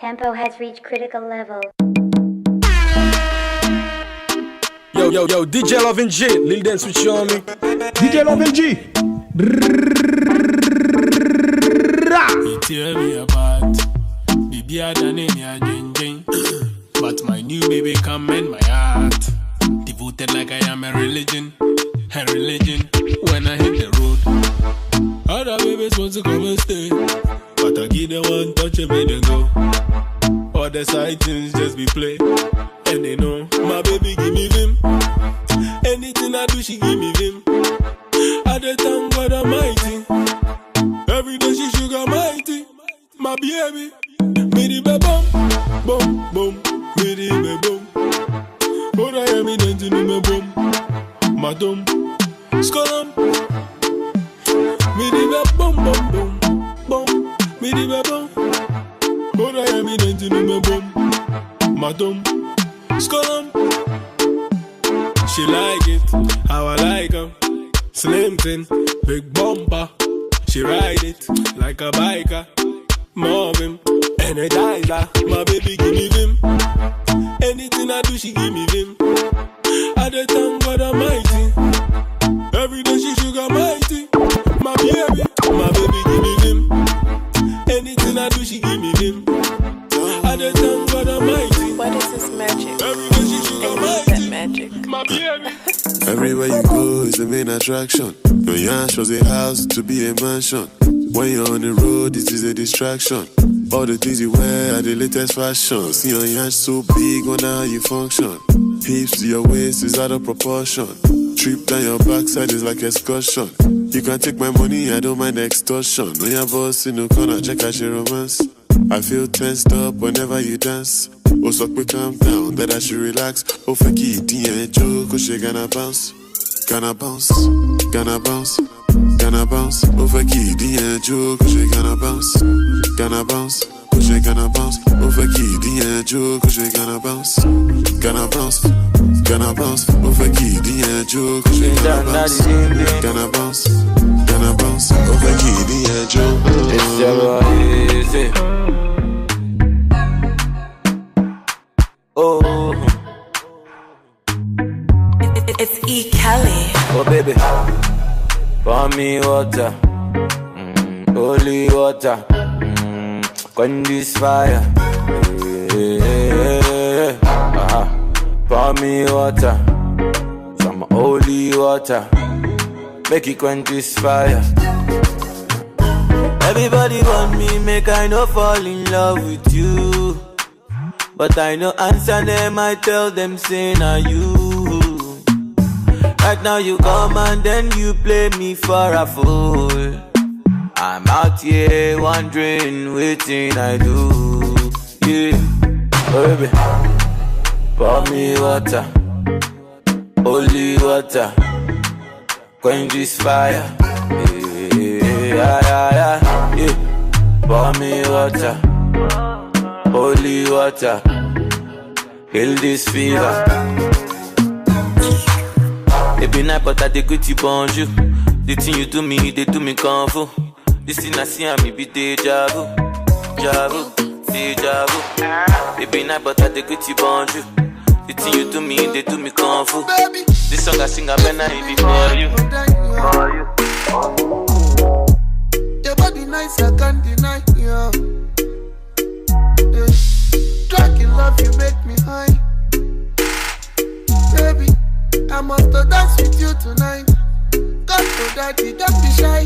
Tempo has reached critical level. Yo, DJ Lovin G, Lil Dance with you on me. DJ Lovin G. You tear me apart. Baby, I done in your jing. But my new baby come in my heart. Devoted like I am a religion. When I hit the road, other babies want to come and stay, but I give them one touch and make them go. All the side things just be play, and they know my baby give me vim. Anything I do, she give me vim. I the thank God Almighty. Every day she sugar mighty. My baby, me the bum, boom, boom, me the boom. But I am in the me boom, madam, skolam. Me the boom, boom, boom, boom, me the boom. But I am in the me boom, madam, skolam. She like it, how I like her. Slim thin, big bumper. She ride it like a biker. Marvin, energizer. My baby give me vim. Anything I do, she give me vim. I the thank God Almighty. Every day she sugar mighty. My baby give me vim. Anything I do, she give me vim. I the thank God Almighty. What is this magic? Every day she sugar mighty. Magic. My baby. Everywhere you go is the main attraction. Your yash was a house to be a mansion. When you're on the road, it is a distraction. All the things you wear are the latest fashion. See your yash so big, wonder how you function. Hips to your waist is out of proportion. Trip down your backside is like excursion. You can take my money, I don't mind extortion. When your boss in the corner, check out your romance. I feel tensed up whenever you dance. Oh, so quick, calm down, that I should relax. Oh, fuck it, joke, she gonna bounce. Gonna bounce, gonna bounce, gonna bounce. Oh, fuck it, joke, she gonna bounce. Gonna bounce, oh, she gonna bounce. Oh, fuck it, joke, she gonna bounce. Gonna bounce, gonna bounce. Oh, fuck it, joke, she gonna bounce. Gonna bounce, gonna bounce. Oh, fuck it, joke. It's never easy. Oh, It's E. Kelly. oh baby, pour me water, holy water, quench this fire. Pour me water, some holy water, make it quench this fire. Everybody want me, make I no fall in love with you. But I no answer them, I tell them say na you. Right now you come and then you play me for a fool. I'm out here wondering waiting I do. Yeah, baby, pour me water, holy water, quench this fire. Yeah. Pour me water, holy water, heal this fever. Every night but I take with you bonjour. The thing you do me, they do me kung fu. This thing I see and me be deja vu. Every night but I take with you bonjour. The thing you do me, they do me kung fu. This song I sing I better be for you. Your body nice, I can't deny you. Drunk in love, you make me high. Baby, I must dance with you tonight. God for daddy, don't be shy.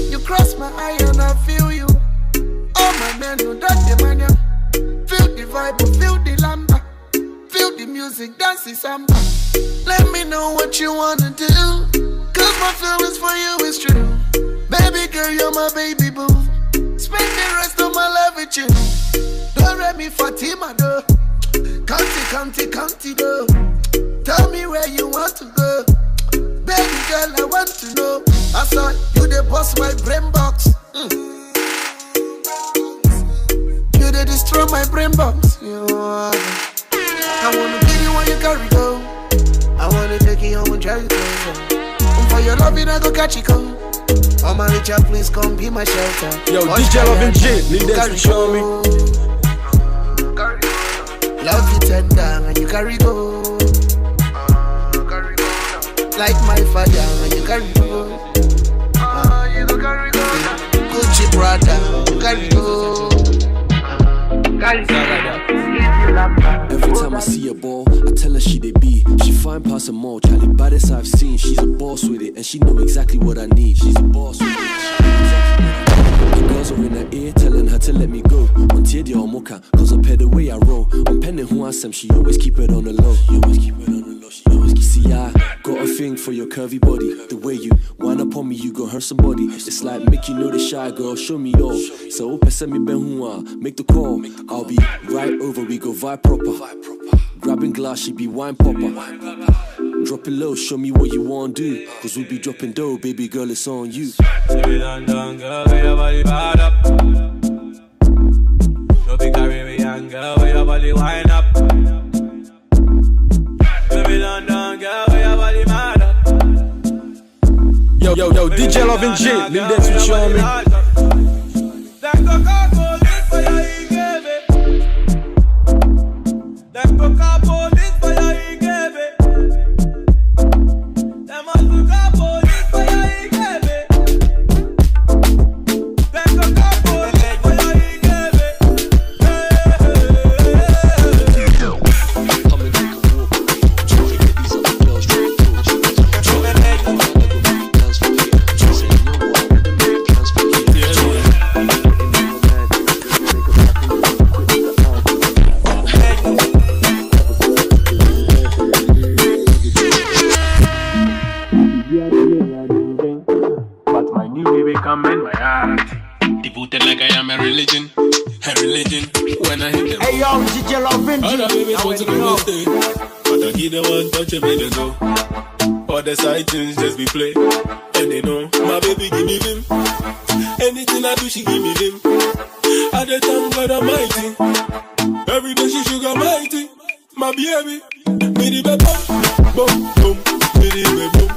You cross my eye and I feel you. All my men know that the mania. Feel the vibe, feel the lamba. Feel the music, dance the samba. Let me know what you wanna do. Cause my feelings for you is true. Baby girl, you're my baby boo. Spend the rest of my life with you. Don't let me Fatima though. County though. Tell me where you want to go. Baby girl, I want to know. I saw you they bust my brain box. You they destroy my brain box. I wanna give you what you carry go. I wanna take you home and drive you closer. For your loving I go catch you cold. Oh my Richard, please come be my shelter. Yo, DJ Lovin G, Lil Dance with you on me. carry go. Carry go. Like my father, you carry go. You go carry go. Gucci brother, carry go. Carry go. Every time I see a ball, I tell her she they be. She fine past them all, Charlie, baddest I've seen. She's a boss with it, and she know exactly what I need. She's a boss with it. The girls are in her ear, telling her to let me go. On Tiedia or Mocha, cause I pay the way I roll. On penning who I am, she always keep it on the low. She always keep it on the low, she always keep. See, I got a thing for your curvy body. The way you wind up on me, you gon' hurt somebody. It's like make you know the shy girl, show me all. So send me ben hua, make the call. I'll be right over, we go vibe proper. Grabbing glass, she be wine popper. Drop it low, show me what you wanna do. Cause we be dropping dough, baby girl, it's on you. Say down, girl, where your body bad up. No big Caribbean girl, where your body wind up. Baby down, girl, where your body mad up. Yo, DJ Lovin J, Lil Dance with you on me. That Coca-Cola for your baby. That Coca-Cola for your baby. That Coca-Cola for your baby. That Coca-Cola for your baby. Come and take a walk with me. Try to get these other girls trying to talk to me. Try to make plans for you. Say you know what, I'm gonna make plans for you. But my new baby come in my heart. Devoted like I am a religion. When I hit them. Hey yo, DJ Lovin J. Other babies want to be wasted, but I give them one touch and they know. All the side things just be play, and they know my baby give me vim. Anything I do, she give me vim. At the time, God Almighty. Every day she sugar mighty. My baby, me the baby, boom, boom, me the baby, boom.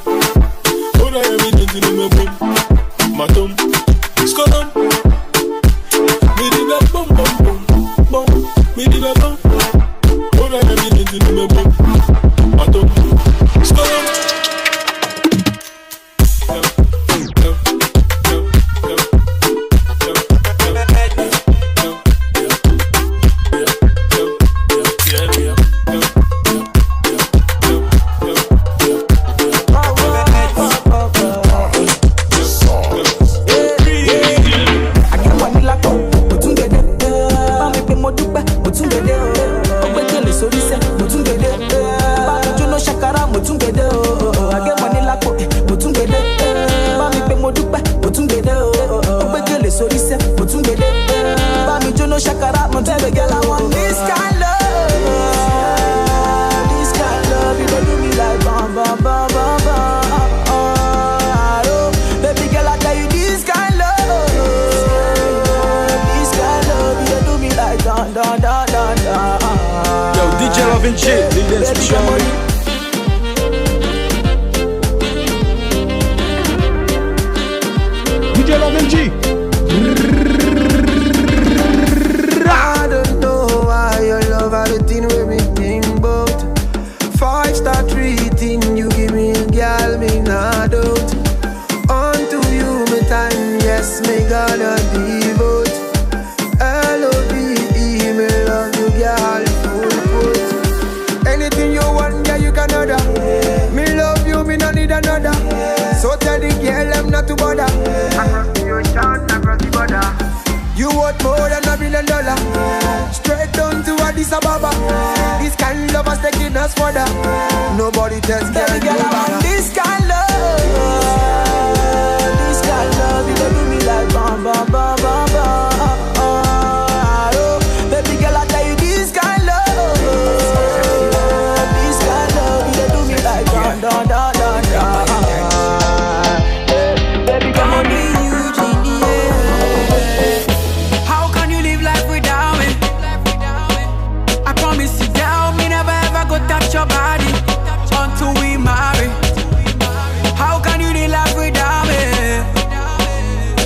Hold on, everything to me, boom. My thumb, skull, me the baby, boom, boom, boom, boom. Me the baby, boom. Hold on, everything to me, boom. My thumb, skull. Lovin J, Lil Dance with you on me. DJ Lovin J. I don't know why your love had a thing with me think about. 5-star treating, you give me a girl, me not doubt. Unto you, me time, yes, me gonna devote. L-O-V-E, me love you, girl, full put. Anything you want, yeah, you can order. Me love you, me no need another. So tell the girl, I'm not to bother. Across the ocean, across the border. You worth more than $1 billion. Straight down to Addis Ababa. This kind of love is taking us further. Nobody tells girl, baby girl, I want this kind of love. This kind of love, you gon' do me like bam, bam, bam, bam, bam. Baby girl, I tell you this kind of love. This kind of love, you gon' do me like bam, bam, bam, bam, bam. Baby, come on, me. Touch your body until we marry. How can you live life without me?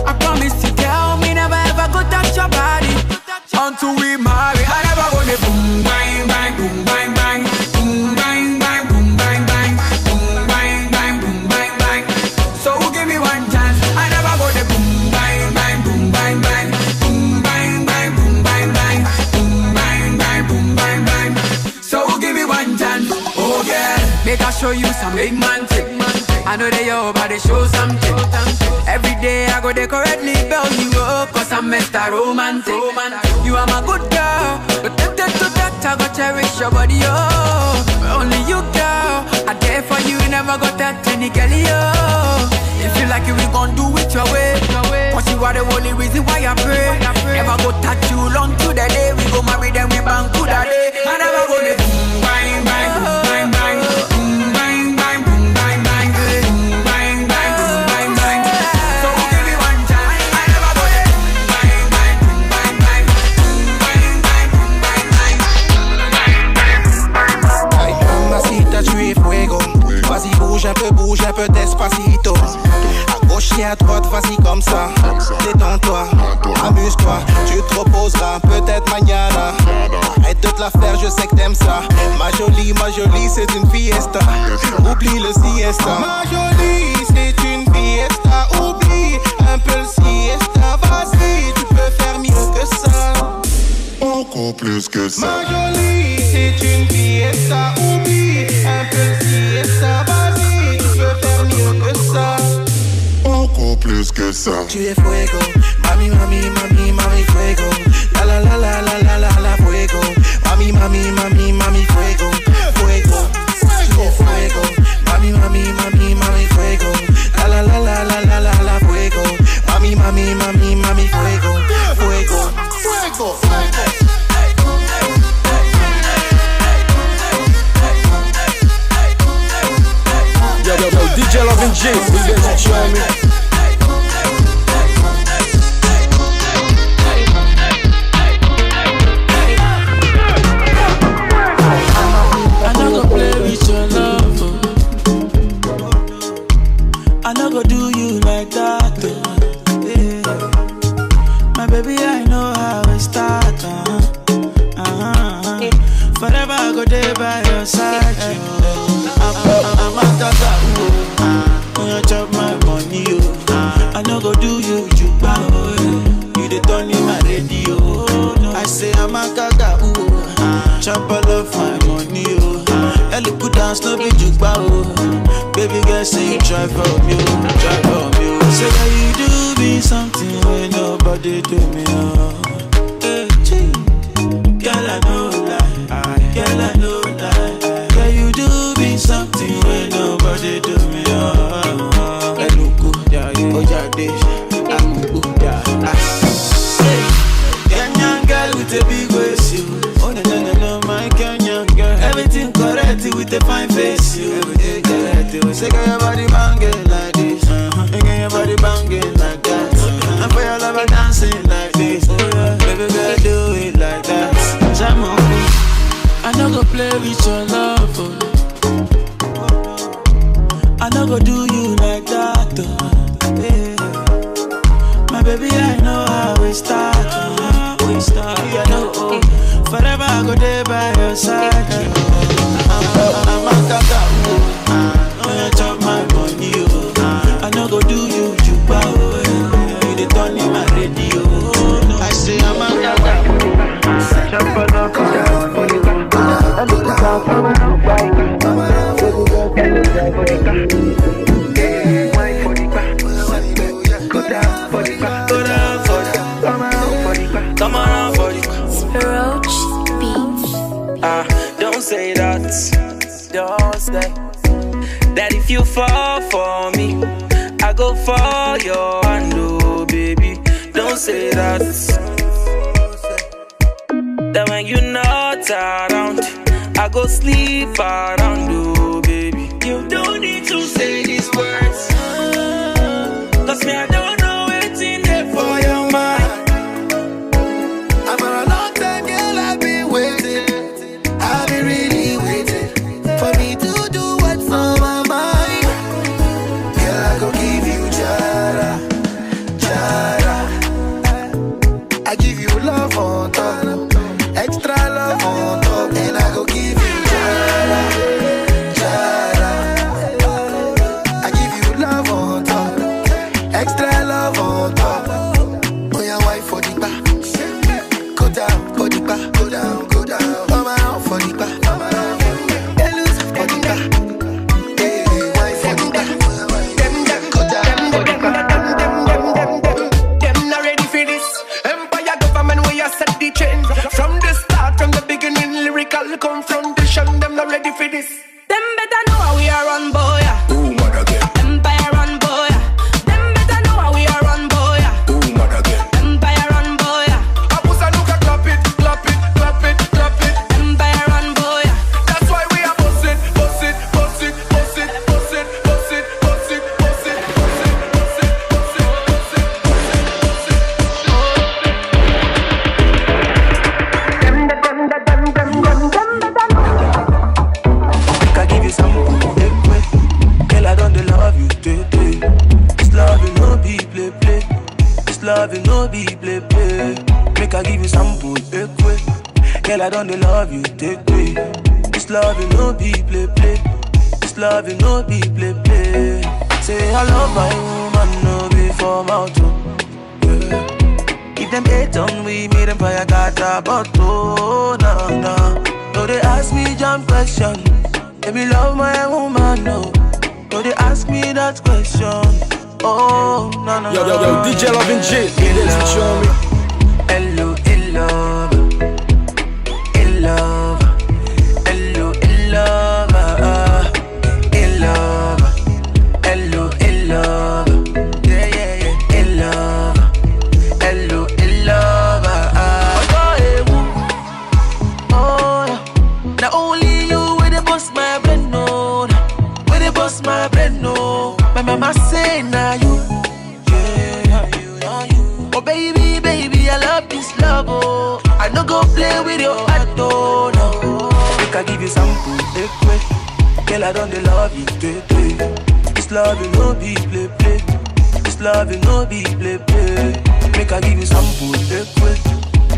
I promise you, tell me never ever go touch your body until we marry. I never gonna boom bang bang boom bang bang. show you some big man thing. I know they your body show something. Every day I go decorately bell you up, cause I'm Mr. Romantic. You are my good girl, but I go cherish your body, oh. Only you, girl, I care for you, never got that any girl, oh. If you like it, we gon' do it your way. Cause you are the only reason why I pray. Never go touch you long to the day we go marry, then we bang to that day. I never go to bang, bang, bang, bang, bang, bang, bang, bang, bang, bang, bang. So give me one time. I never go to bang, bang, bang, bang, bang, bang, bang. Ay, mamacita, tu es fuego. Vas-y, bouge un peu despacito. À gauche et à droite, vas-y comme ça. Détends-toi, amuse-toi. Tu te reposeras, peut-être mañana. Arrête de te la faire, je sais que t'aimes ça. Ma jolie, c'est une fiesta. Oublie le siesta. Ma jolie, c'est une fiesta. Oublie un peu le siesta. Vas-y, tu peux faire mieux que ça. Encore plus que ça. Ma jolie, c'est une fiesta. Oublie un peu le siesta. Vas-y, tu peux faire mieux que ça. Encore plus que ça. Tu es fuego, mami, mami, mami, mami, fuego. La la la la la la la la fuego. Mami, mami, mami, mami, fuego, fuego. Tu es fuego, mami, mami, mami, mami, fuego. La la la la la la la la fuego. Mami, mami, mami, mami, fuego, fuego, fuego, fuego. Yo, DJ Lovin G, you show me. I no go play with your love, I no go do you like that, yeah. My baby, I know how it start, Forever I go there by your side, I'm a tata, when you chop my money, I no go do you juba, you the turn in my radio. I say I'm a tata, chop all of my money, Ellie put down no be juba, baby girl say you try for me, Say that you do me something when nobody do me, Girl I know lie, girl I know lie. Girl you do me something when nobody do me. Eluku, Ojade, Amuku, Kenyan girl with a big waist, you. Oh no, my Kenyan girl. Everything correct with a fine face, you. Everything correct. Say girl your body banging like this, girl your body banging like that. And for your lover dancing like this, baby girl do it like that. I no go play with your love, I no go do you like that, yeah. My baby, I know how we start, yeah, I know, forever I go there by your side, I'm a tata, when you chop my money, I no go do you juba, you the turn in my radio. I say I'm a tata, chop on up down for you. I look down for my new bike. Go down for the back. Go down for the back. Come on for the back. Come on for the back. Roach Beach. Don't say that. Don't say that if you fall for me, I go for your hand, oh baby. Don't say that. That when you're not around, I go sleep around, oh baby. You don't need to say these words, cause me I don't know what's in there for your mind. I'm for a long time, girl, I've been waiting. I've been really waiting for me to do what's on my mind. Girl, I go give you jara, jara. I give you love on top, extra love on top, and I go give you jara, jara. I give you love on top, extra love on top. Oh yeah, wife for the back. Go down for the back, go down, go down. Come around for the back, come around. Elusive for the back. sample, ekwe. Girl, I don't love you, take me. This love you no be play play. This love you no be play play. Say I love my woman, no be for mouth. Yeah. If them hate on we, made them fire got a bottle. No. No, they ask me jump question. Baby, love my woman, no. No, they ask me that question. Oh, no. Yo, DJ Lovin J, lead the switch on me. Hello, in love. In love. Hello, in love. In love. Hello, in love. Yeah. In love. Hello, in love. Oh, yeah. Now only you with the boss, my brain, no. With the boss, my brain, no. My mama say, now you. Yeah, you. Oh, baby, I love this love, oh. I no go play with your heart, oh, no. Make I give you sample, ekwe. Girl, I don't love you, play. This love you no be play. This love you no be play. Make I give you sample, ekwe.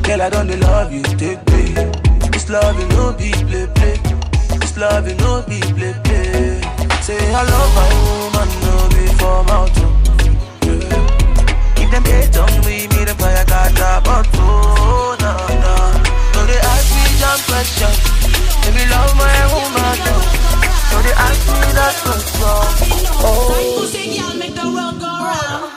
Girl, I don't love you, take play. This love you no be play. This love you no be play. Say I love my woman, no be for mouth. Yeah. If them hate on we, me them fire got a bottle. No, they ask me jump question. Baby, love my woman, no. So they ask me that question. Oh, pussy girl make the world go round.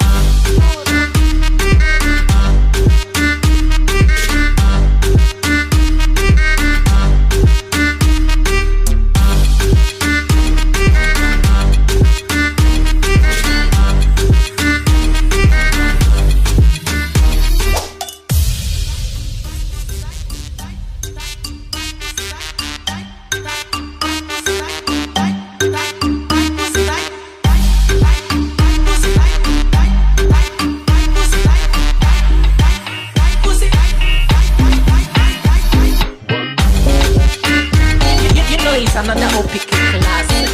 Another OPK classic.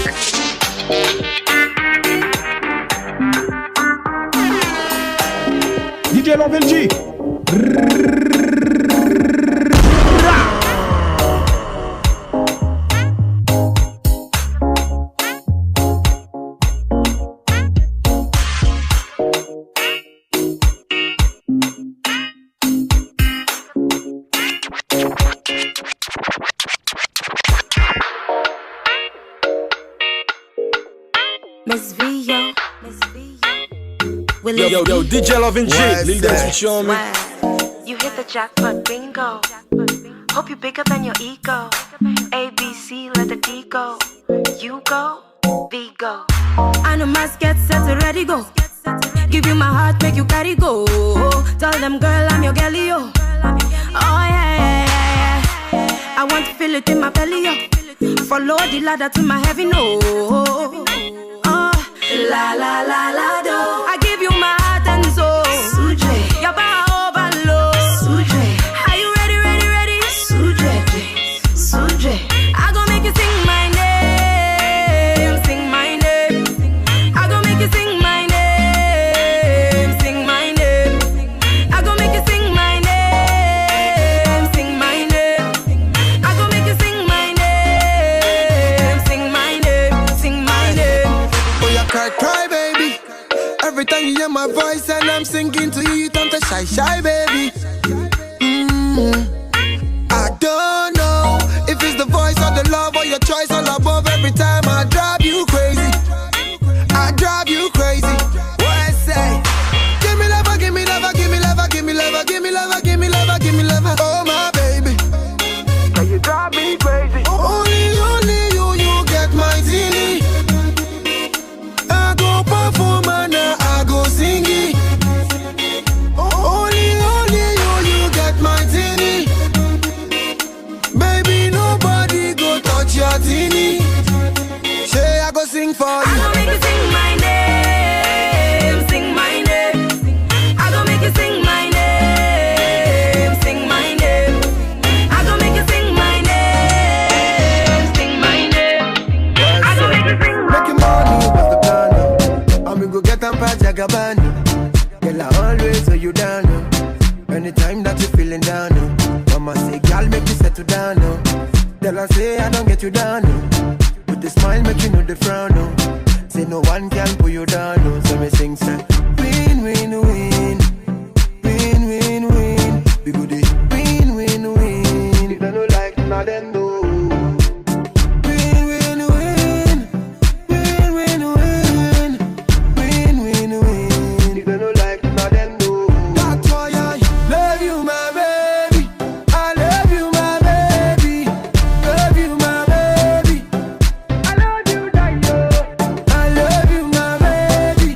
DJ Lovin G. Yo, DJ Lovin J, lead the switch on me. You hit the jackpot, bingo. Hope you bigger than your ego. A, B, C, let the D go. You go, V go. I know my get set, ready go. Give you my heart, make you carry go. Tell them, girl, I'm your girlie, yo. Oh, yeah. I want to feel it in my belly, yo. Follow the ladder to my heaven, no. Oh, la, la, la, la, do. I give you my heart and soul. Suje. Your power overload. Suje. Are you ready? Suje. I gon' make you sing my name. Sing my name. I gon' make you sing my name. Sing my name. I gon' make you sing my name. Sing my name. I gon' make you sing my name. Sing my name. Sing my name. Oh, you cry, baby. Every time you hear my voice and I'm singing to you, you turn to shy, baby. I don't know if it's the voice or the love or your choice all above. Every time I drive you crazy. What I say? Give me love, give me love, give me love, give me love, give me love, give me love, give me love. Oh my baby, now you drive me crazy. Only you get my zini. I go perform and I go sing it. Only Mama say, girl, make you settle down, no. Tell her say I don't get you down, no. With the smile, make you know the frown, no. Say no one can pull you down, no. So me sing, say, win, win, win. Win, win, win. We go dey win, win, win. If they no like, now them no. Win, win, win. Win, win, win. Win, win, win. If they no like, now them no. That's why I love you, my baby. I love you, my baby. Love you, my baby. I love you, Dayo. I love you, my baby.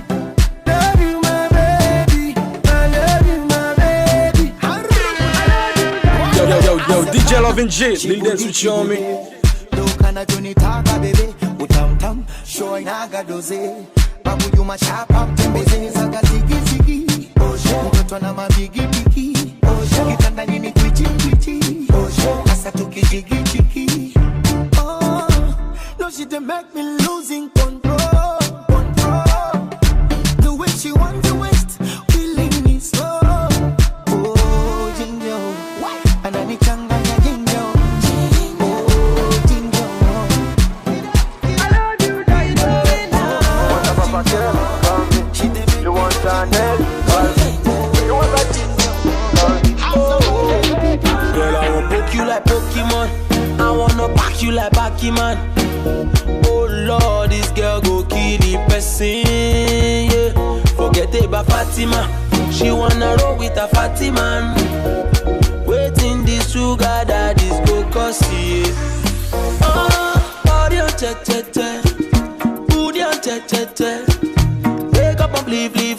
Love you, my baby. I love you, my baby. Yo, DJ Lovin J, Lil Dance with you on me. Dukana tunitaka bebe, utamtam, show naga doze. Babu yuma chapa, tembeze zaga zigi zigi. Mtoto na mabigi bigi. Kitanda nini kwichi kwichi. Asa tukijigi jigi. Oh, no she dey make me losing control. The way she wants to waste, feeling me slow. Oh, jinjo, ananichanganya jinjo. Girl, I wanna poke you like Pokemon. I wanna pack you like Pac-Man. Oh Lord, this girl go kill the person, yeah. Forget about Fatima. She wanna roll with a fatty man. Waiting this sugar daddy's go cause yeah. Oh, body on te-te-te. Booty on te-te-te. Wake up and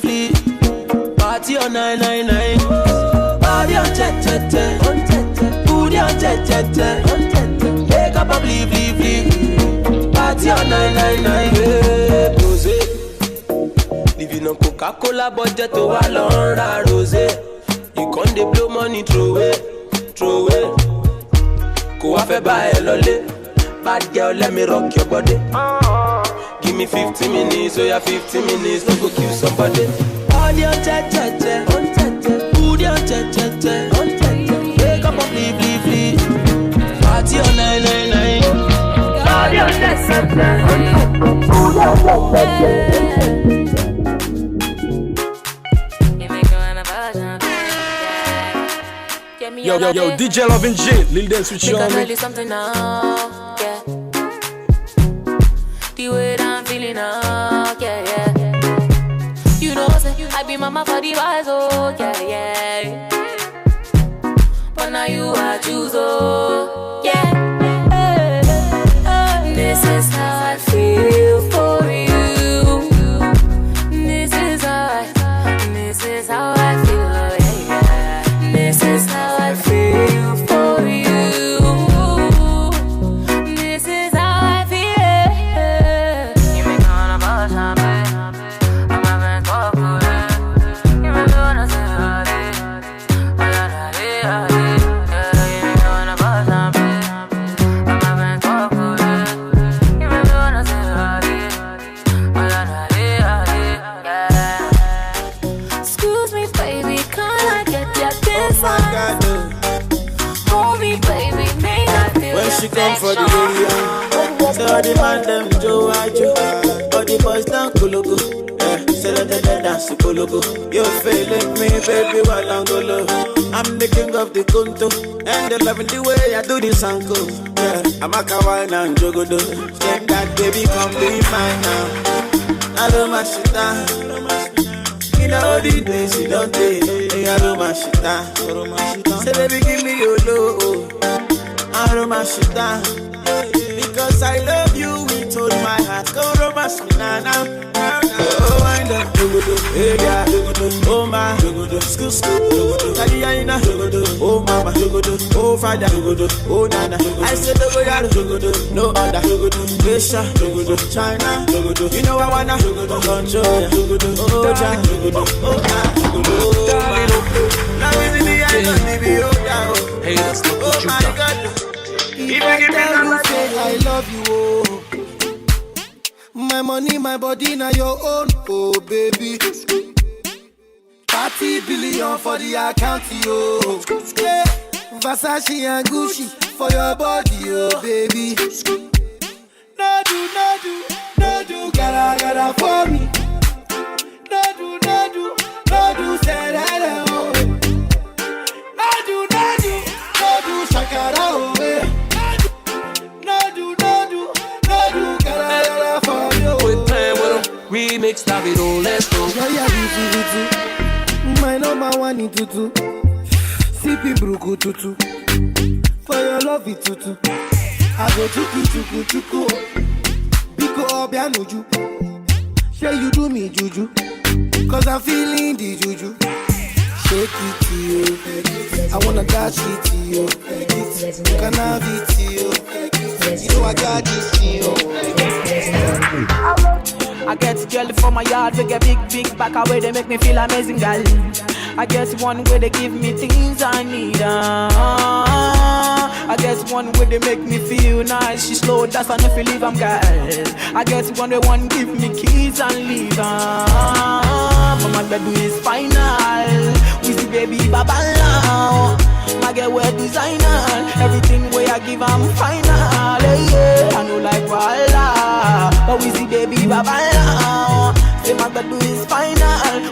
flee. Party on 999. Body on te-te-te. Booty on te-te-te. Wake up and flee. Party on 999. Yeah, rosé. Living on Coca-Cola budget to a long rosé. You can't dey blow money throw away. Go off a buy a lolly. Bad girl, let me rock your body. Give me 50 minutes, oh yeah, 50 minutes, don't go kill somebody. Body on te-te-te, booty on te-te-te. Wake up and flee. Party on 999. Body on te-te-te, booty on te-te-te. Yo, DJ Lovin J, Lil Dance with you on me. Tell you something now, yeah. The way that I'm feeling now, yeah. You know, say, I be mama for the boys, oh, yeah. But now you are choose, oh, yeah. This is how I feel for you. This is how I feel, oh, yeah. This is how I feel for you. This is how I feel. You make me wanna bust my back. I'm having trouble. You make me wanna say you make me wanna bust my back. I'm having trouble. You make me wanna say excuse me, baby, can I get that this one? Hold me, baby, make I feel when she come for the area, say all the man them Joe, all the boys down Kologo. Say let them dance to Kologo. You feeling me, baby, while I'm golo. I'm the king of the Kunto, and they loving the way I do this uncle. Yeah, I'm a kawaii and jogodo. Take that baby, come be mine now. I love my shit down. In all the days you don't take, I love my shit down. Say baby, give me your love. I love my shit down. Because I love you with all my heart. Go romance me now. Oh, wind up, hey yeah, oh my, school, Taliana, oh mama, oh father, oh nana. I said no other, Asia, China, you know I wanna control ya. Oh China, oh now is in the end of the video. Hey, that's not what you got. If I tell you say I love you, oh. My money, my body, now your own, oh baby. 30 billion for the account, yo. Yeah. Versace and Gucci for your body, oh baby. No do, gotta for me. No do, say that, oh. No do, shakara, oh, eh. No do, gotta for you. Quit playing with them, remix, Davido, let's go. Yeah, my number one in tutu. Sippy bruku tutu. For your love it tutu. I go chuku. Biko obianuju. Say you do me juju. Cause I'm feeling the juju. Shake it to you. I wanna dash it to you. You can have it to you. You know I got this to you. I get jelly from my yard, we get big back away, they make me feel amazing, girl. I get one way they give me things I need. I get one way they make me feel nice. She slow, that's I know if you leave, I'm girl. I get one way one give me keys and leave. But my bed is final. We see baby baba now. My girl wear designer. Everything way I give I'm final. Yeah, I know like voila. But we see baby baba now. Say my bed is final.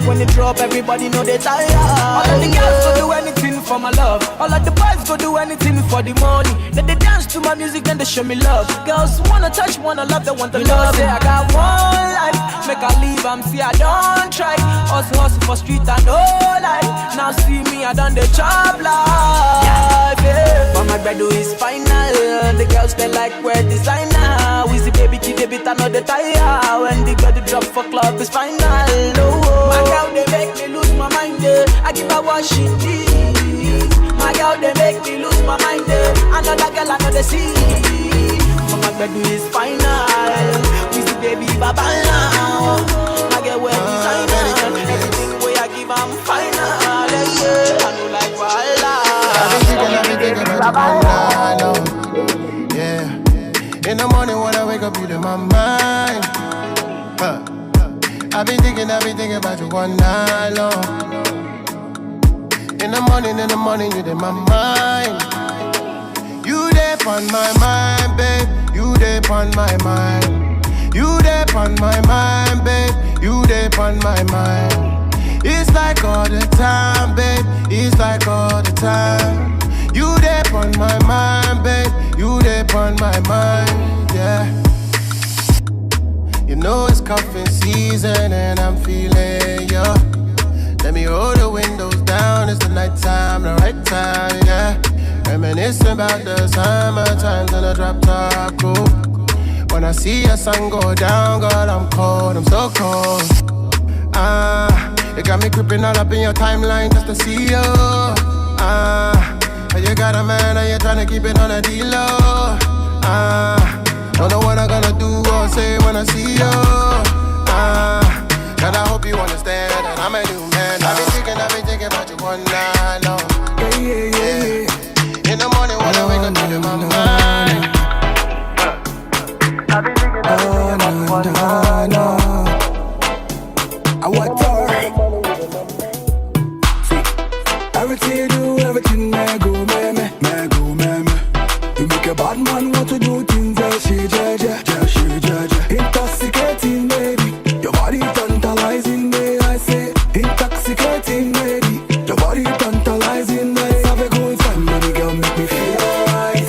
When they drop, everybody know they tired. All of the girls go do anything for my love. All of the boys go do anything for the money. Then they dance to my music, then they show me love. Girls wanna touch, wanna love, they want the love. Say I got one life, make I leave, see I don't try. Hustle for street and no life. Now see me, I done the job life. Yeah. But my bread is final. The girls they like wear designer. We see baby keep the beat, I know the tire. When the girl drop for club is final. Oh. My girl they make me lose my mind. I give her what she needs. My girl they make me lose my mind. Another girl I know they see. But my bread is final. We see baby baba now. My girl wear designer. Everything way I give I'm final. Yeah, I know like voila. I've been thinking about you, yeah. In the morning when I wake up, you in my mind. I've been thinking about you all night long. In the morning, you in my mind. You there on my mind, babe. You there on my mind. You there on my mind, babe. You there on my mind. It's like all the time, babe. It's like all the time. You there on my mind, babe. You there on my mind, yeah. You know it's cuffing season and I'm feeling you. Let me roll the windows down, it's the night time, the right time, yeah. Reminiscing about the summer times in a drop top cool. When I see your sun go down, girl, I'm cold, I'm so cold. You got me creeping all up in your timeline just to see you. You got a man and you're trying to keep it on a D-low. Don't know what I'm gonna do or say when I see you. And I hope you understand that I'm a new man. I've been thinking about you one night long. Yeah. In the morning when I wake up, you in my mind. I've been thinking about you one night long. I want to. Everything you do, everything may go, me. You make a bad man want to do things that she judge. Intoxicating, baby. Your body tantalizing me, I say. Intoxicating, baby. Your body tantalizing me. Have a good time, baby girl, make me feel alright.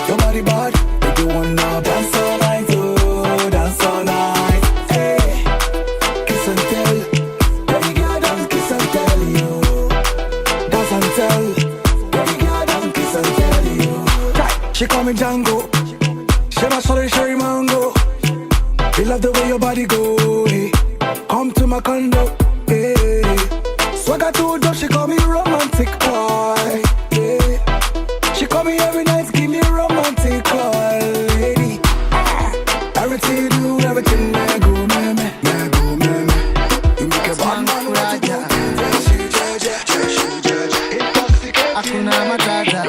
Your body bad, make you wanna dance all night, oh, dance all night. Hey, kiss and tell, baby girl, dance, kiss and tell you. Dance and tell, baby girl, dance, kiss and tell you. She call me Django. She my sorry, sherry mango. He love the way your body go. Hey. Come to my condo. Hey. Swagger too dope. She call me romantic boy. Hey. She call me every night. Give me romantic call, lady. Everything you do, everything I go, me. You make a bad man want to do things. She judge. Hakuna Matata.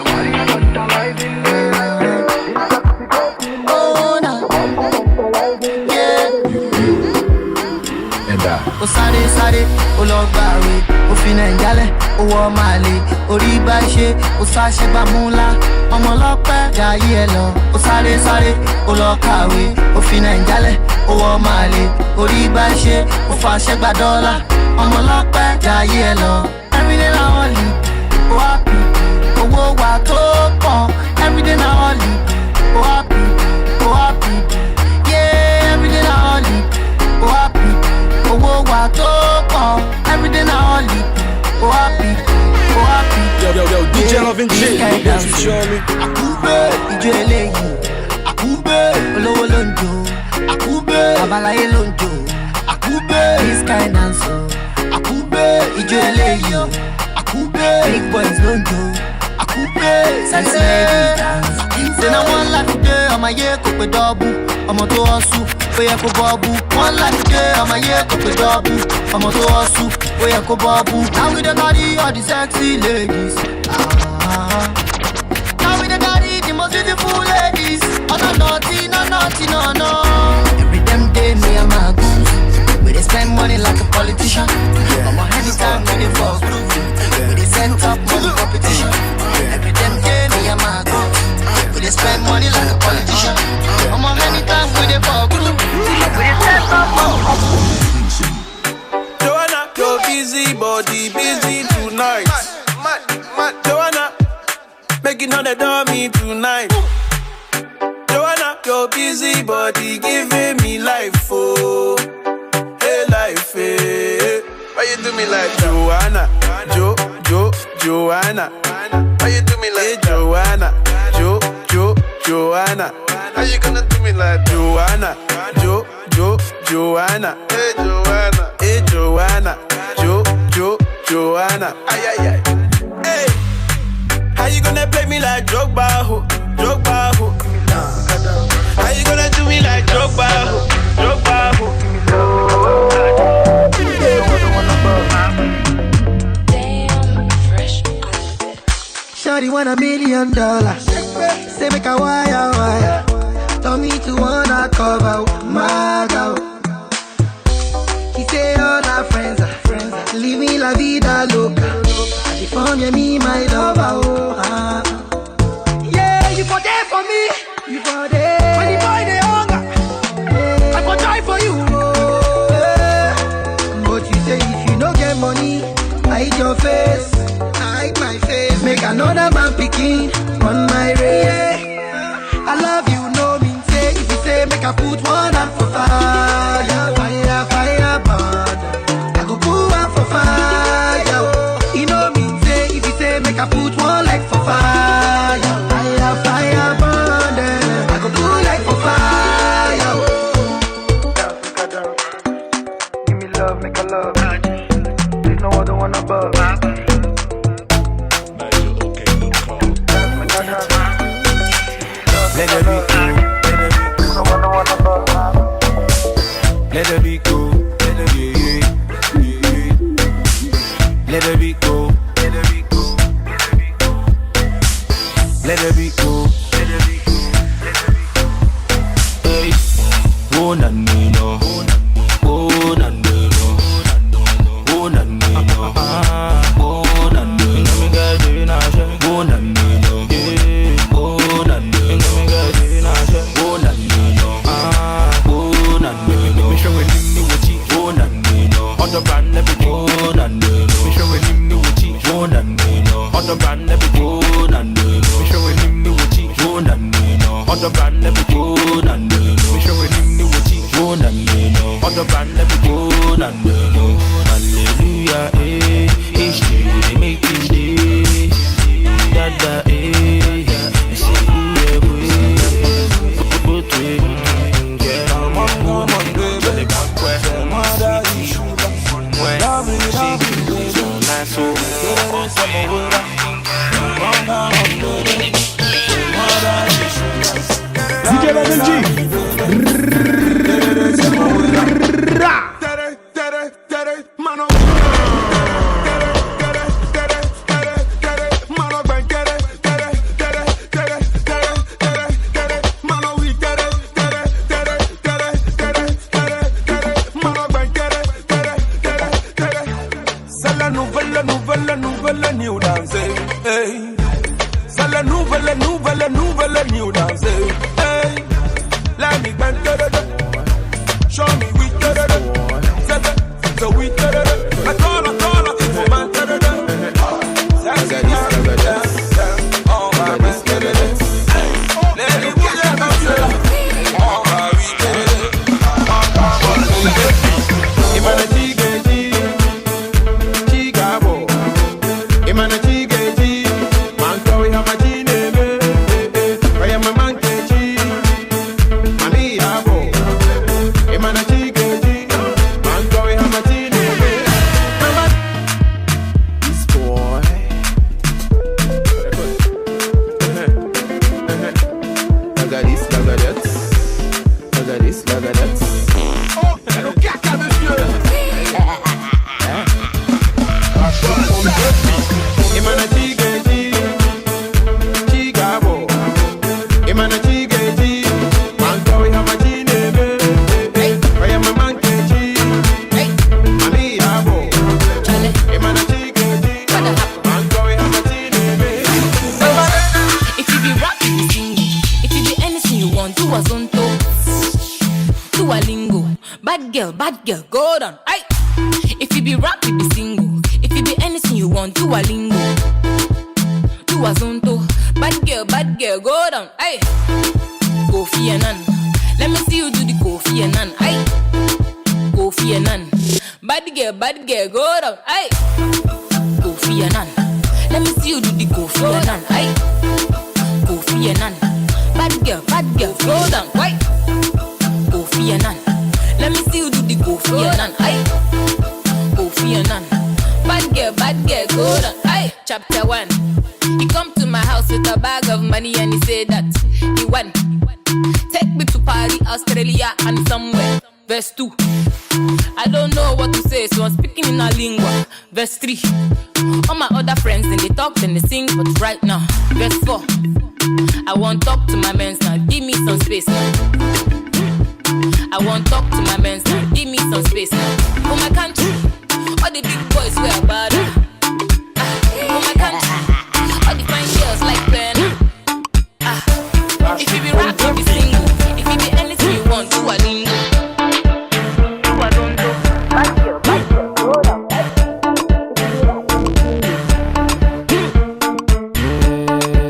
Sáré, ó lọ gbàwé, ó òfin nàìjálẹ̀ owó ọmọ àlè orí bá ṣe ó sáṣẹ́ gbà mú ńlá ọmọ ọlọ́pẹ́ jayé ẹ lọ ó sáré ó lọ kàwé òfin nàìjálẹ̀ owó ọmọ àlè orí bá ṣe ó fàṣẹ gbà dọ́là ọmọ ọlọ́pẹ́ jayé ẹ lọ everyday na only ó happy owó wa tó pọ̀ everyday na only ó happy yeah everyday na only ó happy owó wa tó pọ̀ everyday na only ó happy. Yo, DJ Lovin J, you show me. Akube, ijó eléyìí. Akube, olówó ló ń jó. Akube, abalaye ló ń jó. Akube, this kind and so. Akube, ijó eléyìí. Akube, big boys ló ń jó. Akube, sexy ladies dance. Say na one life today, ọmọ ayé kò pé dọ́ọ̀bù. Ọmọ tó hustle, ó yẹ kó bọ́ọ̀bù. One life today, ọmọ ayé kò pé dọ́ọ̀bù. Ọmọ tó hustle, ó yẹ kó bọ́ọ̀bù. Now we dey carry all the sexy ladies. Now we dey carry the most beautiful ladies. Oh no naughty, no. Every damn day me and my goons, we dey spend money like a politician. Omo anytime we dey fall through, we dey set up money competition. Every damn day me and my goons, we dey spend money like a politician. Omo anytime we dey fall through, we dey set up money competition. Joanna, your busy body busy tonight. Joanna, making all the dummy tonight. Joanna, your busy body giving me life, oh, hey life, hey. Why you do me like Joanna, Joanna? Why you do me like Joanna, Joanna? How you gonna do me like Joanna, Joanna? Hey Joanna, Joanna? Ay. Hey, how you gonna play me like Drogba, ho? How you gonna do me like Drogba, ho? Shawty want $1 million. Say make a wire. Tell me to wanna cover my girl. He say all our friends are living la vida loca. And she found me my lover, oh. Yeah, you for there for me. You for there. When the boy they hunger, I for try for you, oh. Yeah. But you say if you don't get money, hide your face. Hide my face. Make another man picking on my race. I love you, no mean say. If you say make I put one up for fire, burn. I go put one for fire. You know mean say. If you say make I put one like for fire, burn. I go put like for fire. Give me love, make a love. There's no other one above. Let it be cool. Let it be cool. Let it be cool. Let it be cool. Hey, oh na no, oh na no, oh na no, oh na no, oh na no. Other brand never good and me showing him new cheap phone and me no. Other brand never good and me showing him new cheap phone and me no. Other brand never good and me no. Hallelujah, each day they make each day. Dada, say put come on, baby. DJ Lovin G. C'est la nouvelle nouvelle new dance. Hey, let me bend, show me we so we I call for man. Bad girl, go down. Aye. If you be rap, you be single. If you be anything you want, do a lingo. Do a zonto. Bad girl, go down. Aye. Kofi Annan. Let me see you do the Kofi Annan. Aye. Kofi Annan. Bad girl, go down. Aye. Kofi Annan. Let me see you do the Kofi Annan. Aye. Kofi Annan. Bad girl, go down. Aye. Kofi Annan. Let me see you do the Kofi Annan. Aye. Kofi Annan. Bad girl, go down. Aye. Chapter 1. He come to my house with a bag of money and he said that he won. Take me to Paris, Australia and somewhere. Verse 2. I don't know what to say, so I'm speaking in a lingua. Verse 3. All my other friends, and they talk and they sing, but right now. Verse 4. I want to talk to my men now. Give me some space now. I want to talk to my men now. Give me some space now. For my country, all the big boys wear bad. For my country, all the fine girls like playing. If you be rap, you be single. If you be anything you want, do a lingo. Do a lingo. Bad girl, hold on.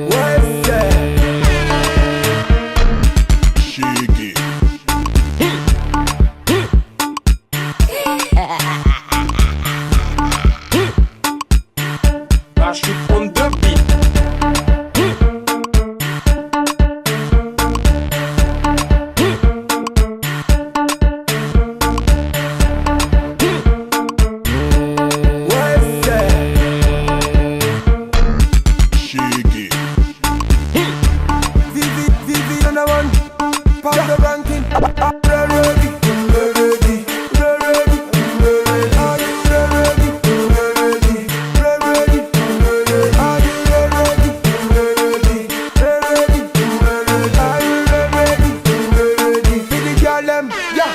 What's that? Shiggy. Bash it on the beat. What's that? Shiggy. Vivi on the one, pop the ranking. Ready. Are you ready? Are you ready? Are you ready? Billy girl them, yeah.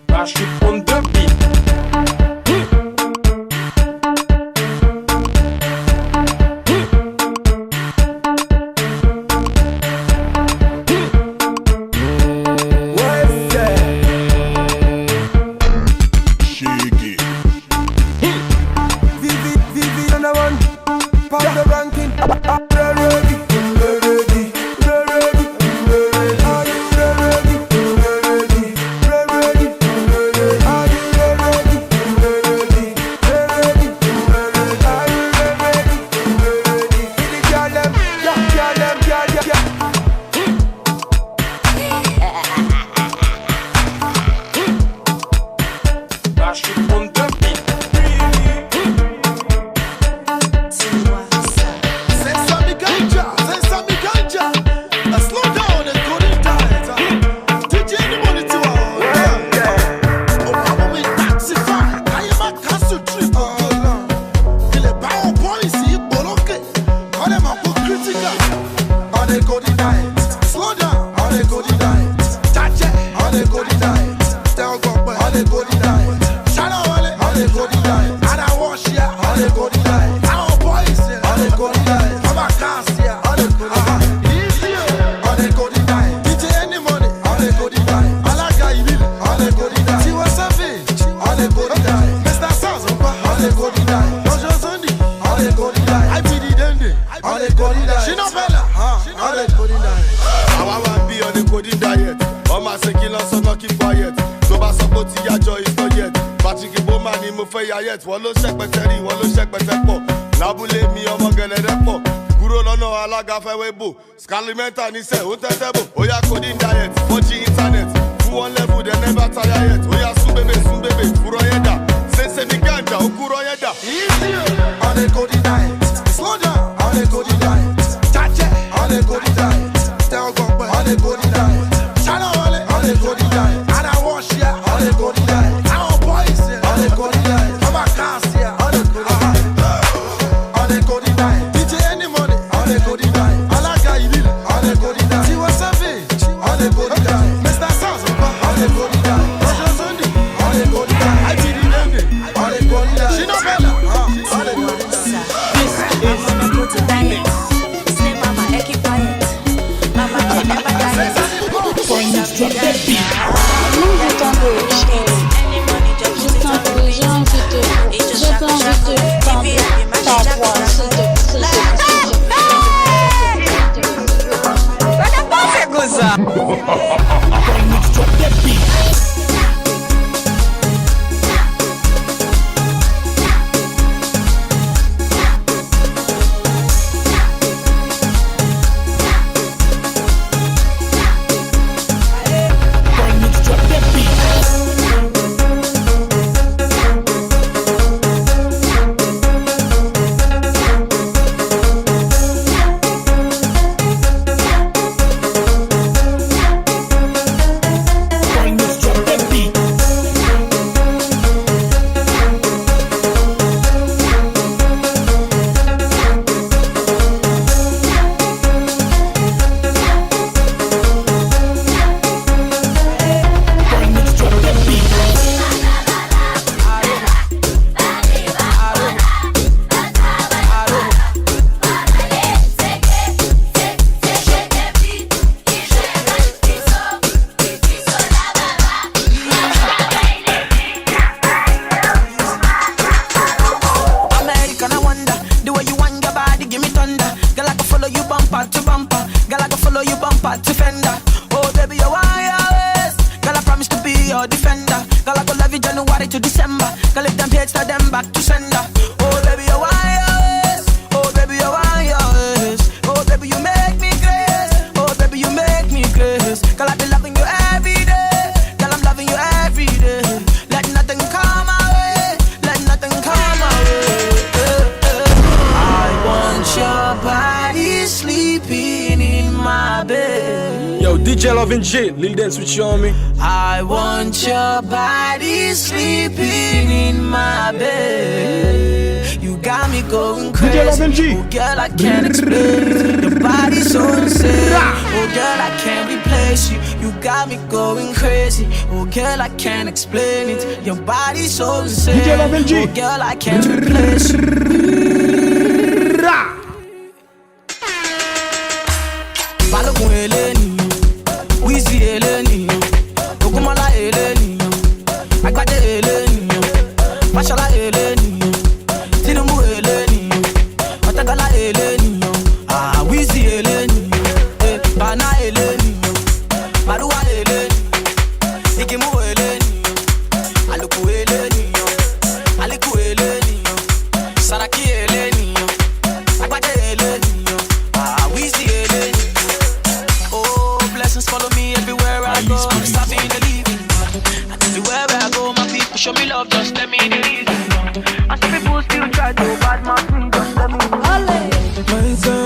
Bash it on the beat. What's that? Shiggy. Vivi on the one, pop the ranking. Ready. Are you ready? Are you ready? Are you ready? Billy girl them, yeah. Bash it on the beat. Sesame ganja. Slow down and go in diet. DJ anybody to oh, mama we taxify. I am a castle trip. Il est pas au point ici, bloqué. On est ma peu critical. On est go in diet. Slow down. On est go in diet. Tache. On est go in diet. Tell God, on est go in diet. Patrick Bowman ni mo fẹ́ yayet. Wọ́n ló ṣẹ́pẹ̀tẹ̀ rí, wọ́n ló ṣẹ́pẹ̀tẹ̀ pọ̀. Lábúlé mi ọmọ gẹ̀lẹ́dẹ́ pọ̀. Kúrò lọ́nà alága fẹ́wé bò. Scalimenta ní sẹ́, ó tẹ́tẹ́ bò. Ó yá coding diet, 4G internet. Fún one level, they never tire yet. Ó yá sún bébè, kúrọ̀ yẹn dà. Sẹ́sẹ́ ní gàǹjà, ó kúrọ̀ yẹn dà. On the coding diet. Slow down. On the coding diet. Chache. On the coding diet. Tell God, on the coding diet. Chana on the coding diet. And I wash here. On the coding diet. I want boys here. On the coding diet. I'm a cast here. On the coding diet. On the coding diet. DJ any money. On the coding diet. Alaga Ibile. On the coding diet. Tiwa Savage. On the coding diet. Mr. Sauce. On the coding diet. Roger Sunday. On the coding diet. I did it on the coding diet. She no better. On the coding diet. This is the coding diet. Say mama, keep quiet. Mama, you never diet. Boy, you drop that beat. DJ Lovin' J, Lil Dance with you on me. I want your body sleeping in my bed. You got me going crazy. DJ Lovin' G. Oh girl, I can't explain it. Your body's so insane. Oh girl, I can't replace you. You got me going crazy. Oh girl, I can't explain it. Your body's so insane. DJ Lovin' G. Oh girl, I can't replace you. Balogun Eleni, Wizzy Eleni, Ogunmola Eleni, Agbade Eleni, Mashola Eleni, Tinubu Eleni, Otagala Eleni, Wizzy Eleni, Bana Eleni, Maruwa Eleni, Ikimu Eleni, Aluku Eleni, Aliku Eleni, Saraki Eleni, Agbade Eleni, Wizzy Eleni. Follow me everywhere I go. I'm stopping the leaving. And everywhere I go, my people show me love. Just let me the reason. And some people still try to bad mouth me. Just let me the Mansa,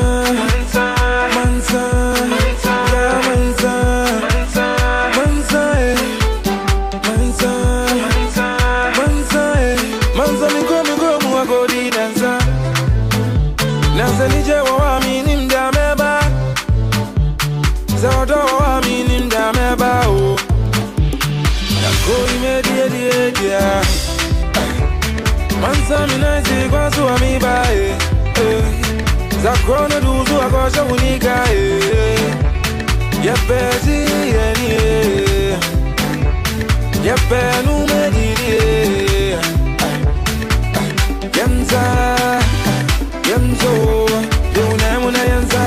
Mansa, yeah, Mansa, Mansa, Mansa, Mansa, Mansa, me go, I go di dancer. Dancer ni je wa mi nim da meba. Zodo wa mi nim da meba o. Ya go immediate. Mansa mi na si kwa so mi ba Zakona duzu akosha unika Yepezi yeni Yepenu mediri Yemza Yemzo Yuna muna yenza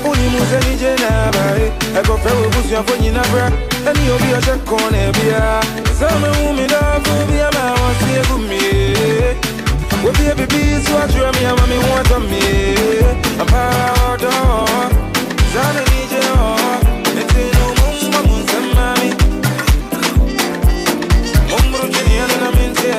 Uni muze nije na bae Eko fewe busu ya fonyi na bra Eni obi ya shakone biya Zame umi da fubi ya mawasi what you me, and me want to me. I'm proud of. Zana need you. It's no mumma munsa mami. Mumbru chini yana minse.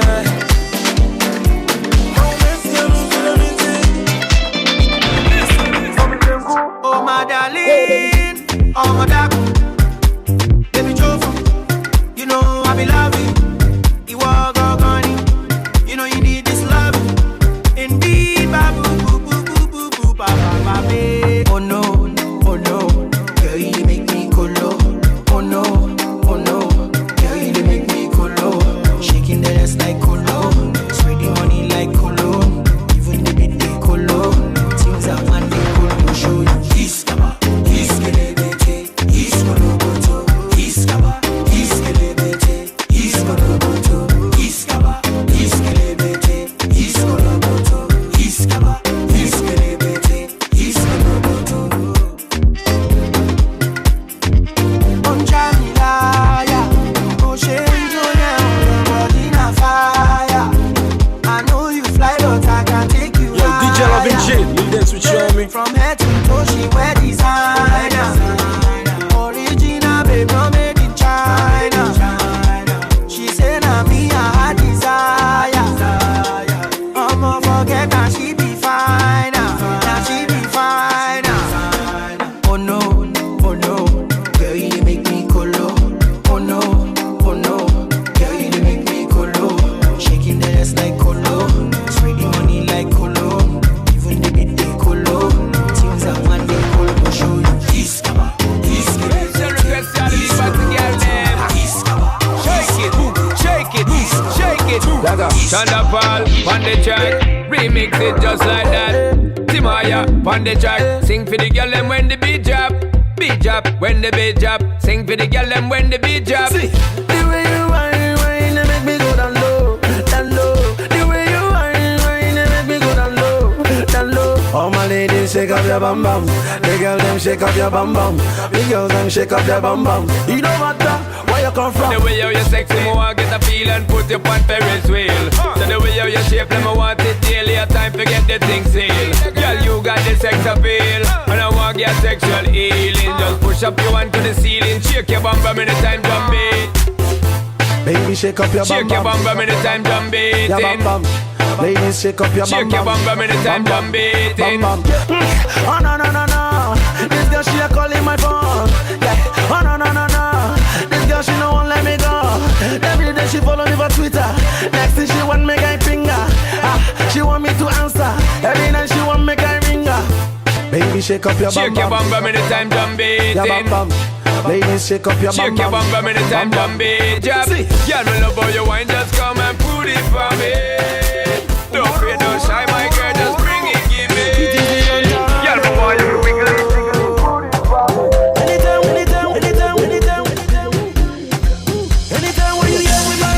Oh my darling, oh my darling, baby Jofa, you know I be loving. You walk on, you know you need this love. Indeed, babu, boo, boo, boo, boo, boo, ba, ba, ba, ba. Oh no, girl you make me colo. Oh no, girl you make me colo. Shaking the ass like colo, spreading money like colo. Even the bit they colo, things are man they colo. Show you Iskaba, Iskelebete, Iskoloboto, Iskaba, Iskelebete, Iskoloboto, Iskaba, Iskelebete, Iskoloboto, Iskaba, Iskelebete, Iskoloboto. On Jamilaya, Ocean Junior, your body na fire. I know you fly, but I can take you Yo, DJ Lovin' J, Lil Dance with you, me. from head to toe, she wear designer. Original, babe, no made in China. She say na me I desire. I'ma forget that she be fine. Now she be fine. Oh no, girl you make me colo. Oh no, girl you make me colo. Shaking the ass like colo, spreading money like colo. Even the bit they colo, things are man they colo. Show you Iskaba, Shake it. Shonda Paul, on the track. Remix it just like that. Timaya, on the track. Sing for the girl them when the beat drop. Beat drop, when the beat drop. Sing for the girl them when the beat drop. See, the way you whine, they make me go down low, down low. The way you whine, they make me go down low, down low. All my ladies shake up your bum bum. The girls them shake up your bum bum. The girls them shake up their bum bum. You know what where you come from? The way you sexy, me want get a feel and put you on Ferris wheel. So the way you shape, them I want it daily. A time to get the thing sealed. Girl, you got the sex appeal, and I want get sexual healing. Just push up your hand to the ceiling, shake your bum bum anytime drum beat. Baby shake up your bum bum. Shake your bum bum anytime drum beating. Your bum bum. Ladies shake up your bum bum. Shake your bum bum anytime drum beating. Bum bum. Oh no. This girl she a calling my phone. Yeah. Oh no. This girl she no won't let me go. Every day she follow me for Twitter. Next thing she want me guy finger. She want me to answer. Every night she want me guy ringer. Baby shake up your bum bum. Shake your bum bum anytime drum beating. Your bum bum. Ladies shake up your bum bum. Shake your bum bum anytime drum beat. Girl, me love how you wine. Just come and put it for me. Don't fear, don't shy, my girl. Just bring it, give me. Girl, me want you to wiggle it. Anytime when you hear me, my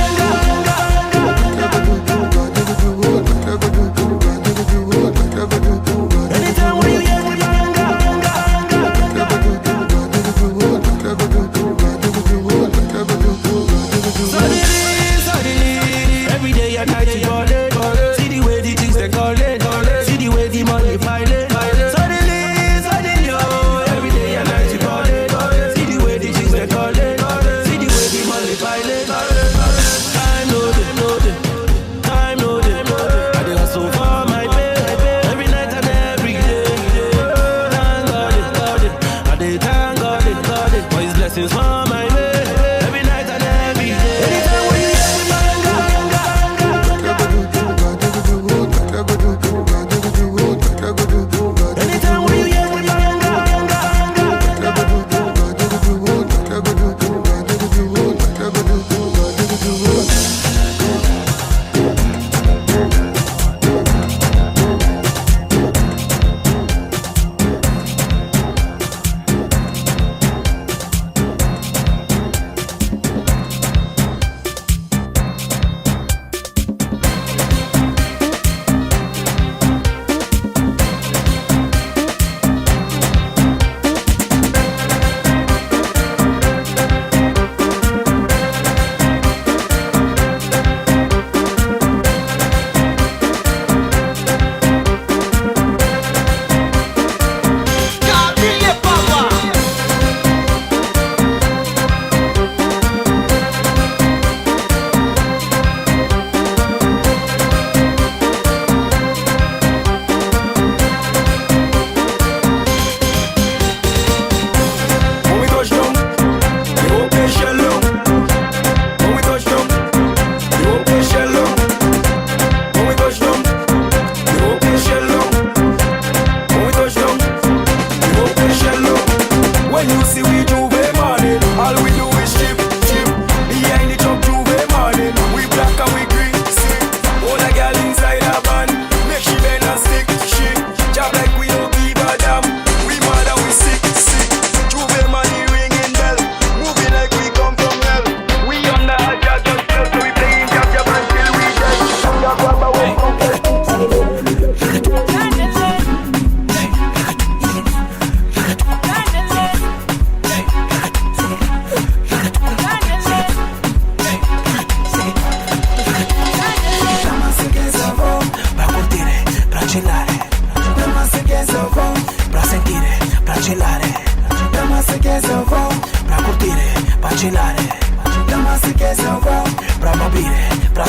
anytime when you hear me, suddenly, every day I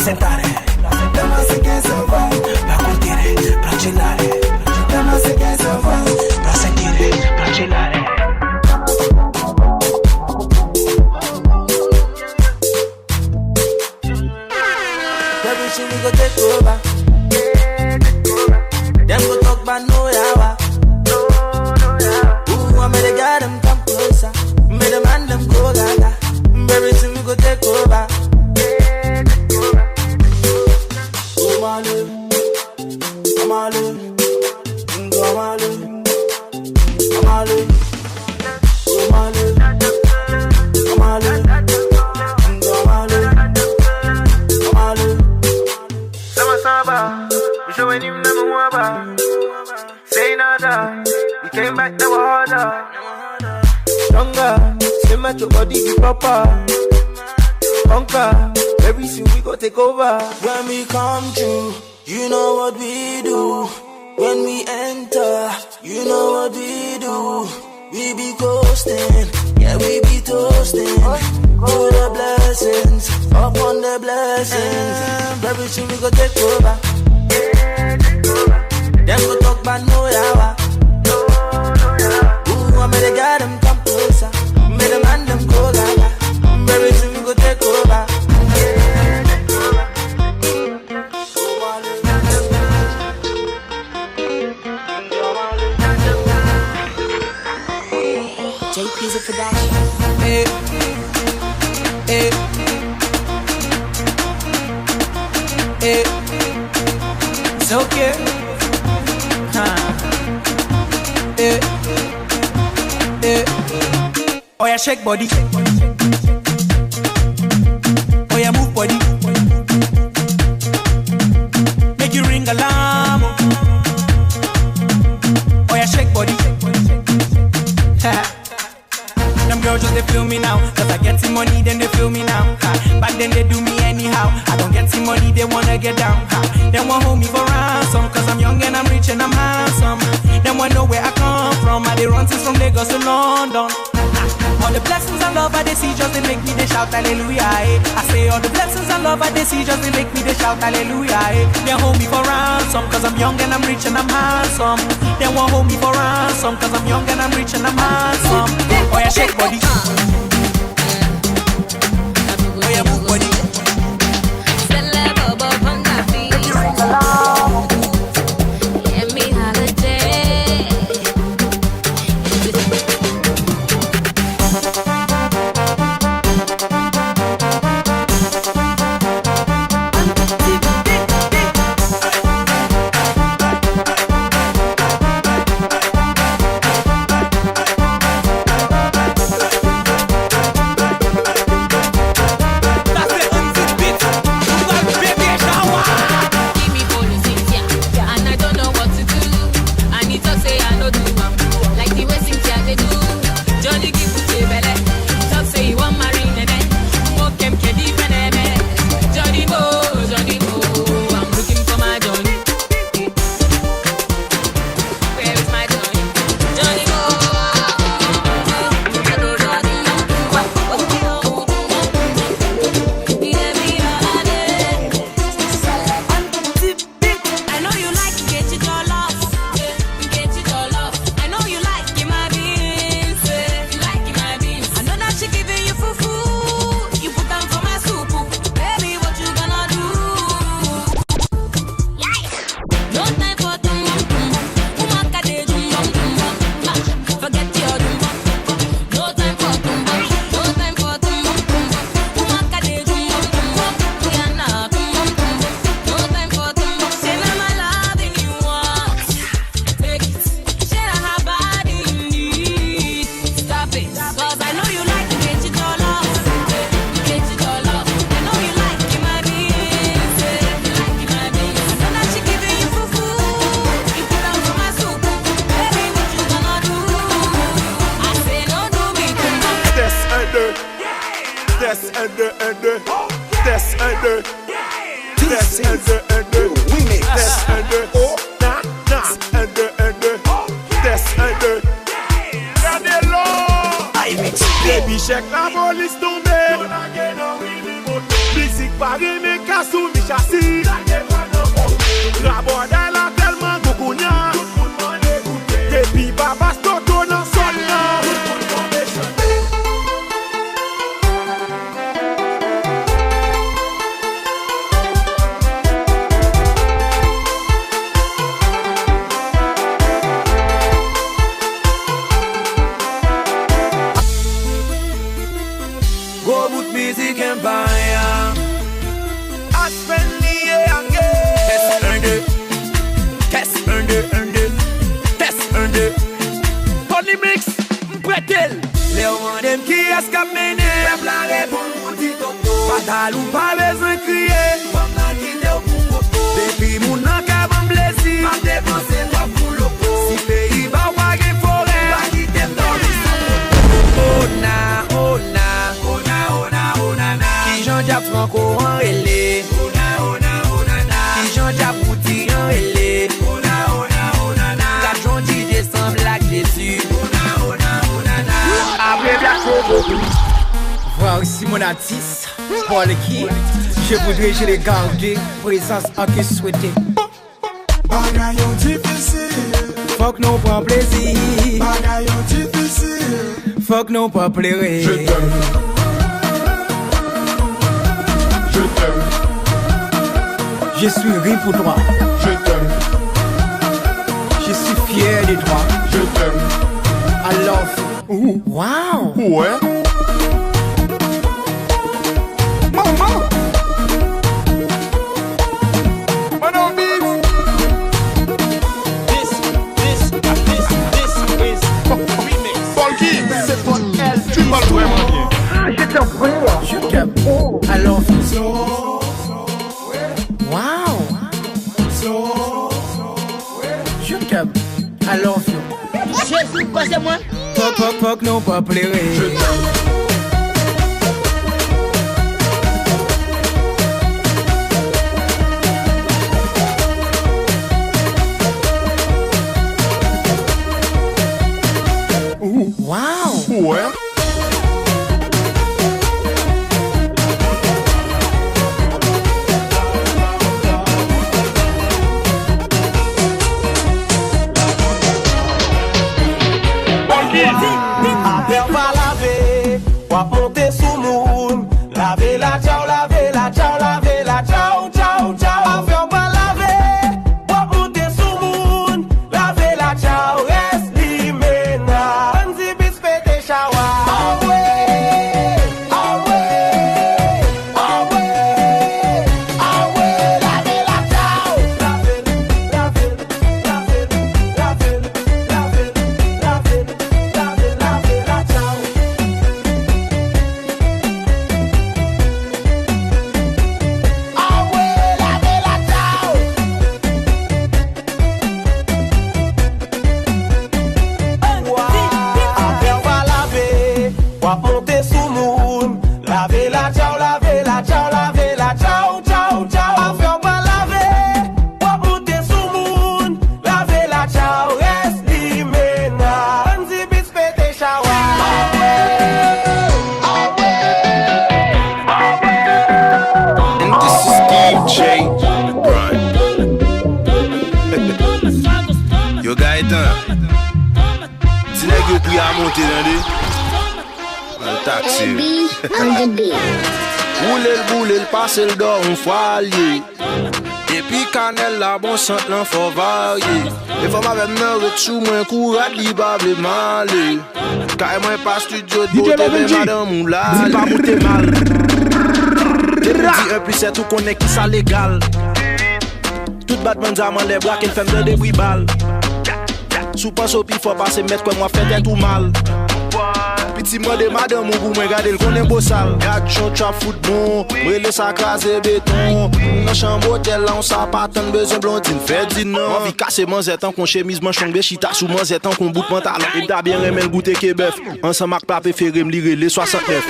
sentare, dammi se che so fare, pra curtire, pra chillare, dammi se che so fare, pra sentire, pra chillare. Everything we go take over. Them go talk about no yawa. Ooh, I made a guy them come closer. Made a man them go gaga. Everything we go take over. Oh, my love. Oh, my love. Oh, my love. Oh, my love. Oh, my love. Oh, my love. Saba, we showing him number one bar. Say nada, we came back now harder. Stronger, same at your body be proper. Conquer, everything we go take over. When we come through, you know what we do. When we enter, you know what we do. We be coasting, yeah we be toasting. To the blessings, upon the blessings. Everything we go take over. Them go talk about no yawa. Ooh, I made a guy them come closer. Made a man them go gaga. Everything we go take over. JP's a production. Hey, hey, hey. It's okay. Hey, hey. Oh yeah, shake body. Oh yeah, move body. Make you ring alarm. Oh yeah, shake body. Them girls just they feel me now. Cause I get some money, then they feel me now. Back then they do me anyhow. I don't get some money, they wanna get down. They want hold me for ransom. Cause I'm young and I'm rich and I'm handsome. They want know where I come from. I they run things from Lagos to London. All the blessings and love I they see just they make me they shout hallelujah. I say all the blessings and love I they see just they make me they shout hallelujah. They hold me for ransom cause I'm young and I'm rich and I'm handsome. They won't hold me for ransom cause I'm young and I'm rich and I'm handsome. Oh yeah, shake body. Oh yeah, move body. Baby check la police tombée. Musique Paris mais casse tout. châssis. Rabordel a tellement gokounia. Depuis papa Stoto nan son nan. Go boot music empire. I spend the year again. Test un deux. Tony Mix, Bretel. Les hommes dem qui escapent mené. Même la réponse pour dit toto. Fatal ou pas besoin crier. Comme la guide au poupoto. Depuis mon an qu'avant blessé. M'a dépensé toi pour le pot. Si pays va ou pas gen forêt. Pas dit t'aime dans le sang. Oh na. Qui Jean-Jacques Franco en relais. Qui Jean-Jacques Bouti en relais. La Jean-Di descend Black Jésus. Après Black Jésus. Voir ici mon artiste, Paul qui je voudrais je les garder, présence en que souhaiter. Bagayon difficile. Faut que nous prend plaisir. Bagayon difficile. Faut que nous pas pleurer. Je t'aime. Je suis ri pour toi. Je t'aime. Je suis fier de toi. Je t'aime. I love you. Wow. Ouais. Maman. This is Polky. C'est pour elle. Tu parles vraiment bien. Je t'en prie. Je t'aime. I love you. Wow. Je t'aime. I love you. Jésus, quoi c'est moi? Fuck, non pas pleurer. Je t'aime. Wow. Ouais. Monter sous moon, laver la ciao, laver la ciao, laver la ciao, ciao, ciao. Affaire pas laver, monter sous moon, laver la ciao, reste limena. Anzi bis fete shawa. Away, laver la ciao, laver la ciao. Monter sous moon, laver la ciao, laver la ciao, laver la ciao, ciao, ciao. Affaire pas laver, monter sous moon, laver la ciao, reste limena. Anzi bis fete shawa. And this is DJ. Yo Gaëtan, ti nèg yo pri a monter dans le taxi. Boule le passe le door on foyer. Et puis canel la bon sant lan faut varier. Et faut ma même nan retsou moins courage libable mal. Car moi pas studio de beauté mais madame ou là. Dis pas monter mal. Dis un plus c'est tout connaît qui ça légal. Tout Batman diamant les bras qu'elle fait de débris balles. Sous pense au pif faut passer mettre quoi moi fait tout mal. Petit moi de madame ou vous me regardez le connaît beau sale. Y'a chon trap foot bon, brûler ça crasé béton. Dans chambre hôtel là on s'a pas tant besoin blondine fait dit non. On vit casser manzette en qu'on chemise manchon béchita sous manzette en qu'on bout pantalon. Et t'as bien aimé le goûter que bœuf. Ensemble marque pas préféré me lire les 69.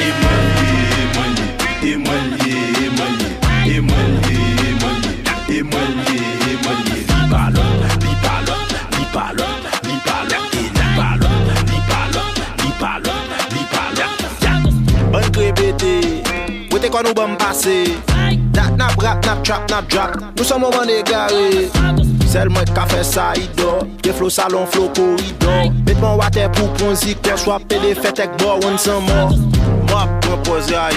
Bonne crépété, où t'es quoi nous bon passer? Dat nap rap, nap trap, nap drop. Nous sommes au moment égaré. Seulement qu'a fait ça, il dort. Des flots salon, flow corridor. Mets bon water pour ponzi, quoi soit pédé, fait avec bois, on s'en mort. Moi, propose à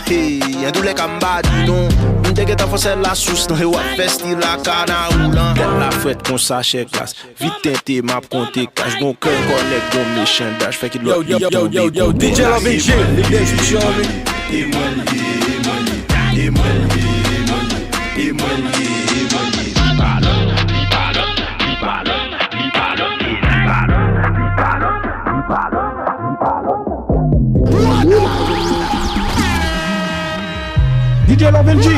hey, y'a d'où les cambades, non. M'te que t'as fait la sauce, dans le wap festi la cana roulant. Telle la fête qu'on s'achète classe. Vite teinté, m'a compté cash. Bon cœur, connect, bon méchant dash. Fait qu'il doit yo, DJ Lovin J, les dance with you, me. DJ Lovin J.